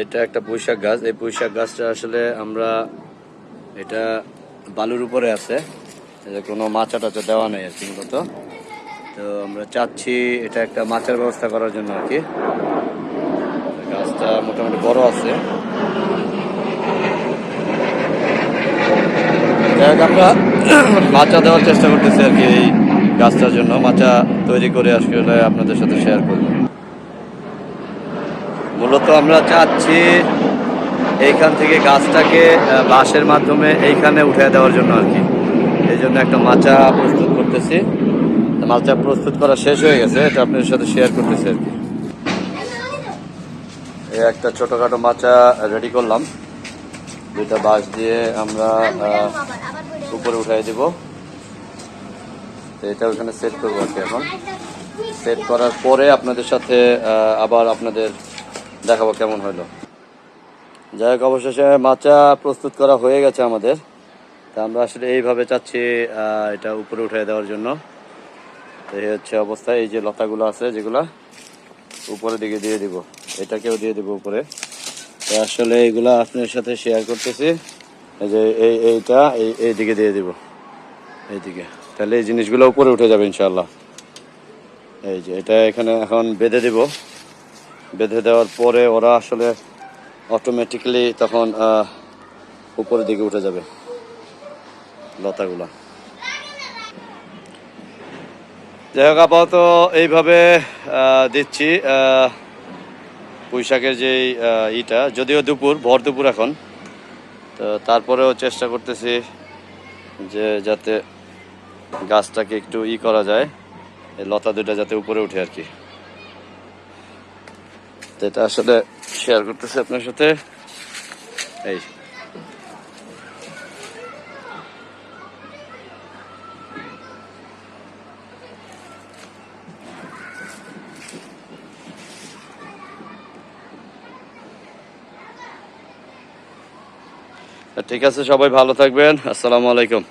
এটা একটা পুঁইশাক গাছ। এই পুঁইশাক গাছটা আসলে আমরা এটা বালুর উপরে আছে, কোনো মাচা টাচা দেওয়া নেই আর কি মূলত। তো আমরা চাচ্ছি এটা একটা মাচার ব্যবস্থা করার জন্য আর কি। গাছটা মোটামুটি বড় আছে। আমরা মাচা দেওয়ার চেষ্টা করতেছি আর কি। এই গাছটার জন্য মাচা তৈরি করে আসলে আপনাদের সাথে শেয়ার করব। মূলত আমরা চাচ্ছি এইখান থেকে গাছটাকে বাঁশের মাধ্যমে এইখানে উঠে দেওয়ার জন্য আর কি। এই জন্য একটা মাচা প্রস্তুত করতেছি। মাচা প্রস্তুত করা শেষ হয়ে গেছে, এটা আপনাদের সাথে শেয়ার করতেছি আর কি। এই একটা ছোটখাটো মাচা রেডি করলাম, দুইটা বাঁশ দিয়ে আমরা উপরে উঠাই দিব। এটা ওখানে সেট করবো আর কি। এখন সেট করার পরে আপনাদের সাথে আবার আপনাদের দেখাবো কেমন হলো। যাই হোক, অবশেষে মাচা প্রস্তুত করা হয়ে গেছে আমাদের। তা আমরা আসলে এইভাবে চাচ্ছি এটা উপরে উঠে দেওয়ার জন্য। এই হচ্ছে অবস্থা। এই যে লতাগুলো আছে যেগুলা উপরের দিকে দিয়ে দিব, এটাকেও দিয়ে দিব উপরে। তো আসলে এইগুলা আপনার সাথে শেয়ার করতেছি। এই যে এইটা এই দিকে দিয়ে দিব, এইদিকে। তাহলে এই জিনিসগুলো উপরে উঠে যাবে ইনশাল্লাহ। এই যে এটা এখানে এখন বেঁধে দিব। বেঁধে দেওয়ার পরে ওরা আসলে অটোমেটিক্যালি তখন উপরের দিকে উঠে যাবে লতাগুলা। যাই হোক, আপাতত এইভাবে দিচ্ছি পুঁইশাকের যে ইটা। যদিও ভর দুপুর এখন, তো তারপরেও চেষ্টা করতেছি যে যাতে গাছটাকে একটু করা যায়, এই লতা দুইটা যাতে উপরে উঠে আর কি। তো এটা আসলে শেয়ার করতেছি আপনার সাথে। এই ঠিক আছে, সবাই ভালো থাকবেন। আসসালামু আলাইকুম।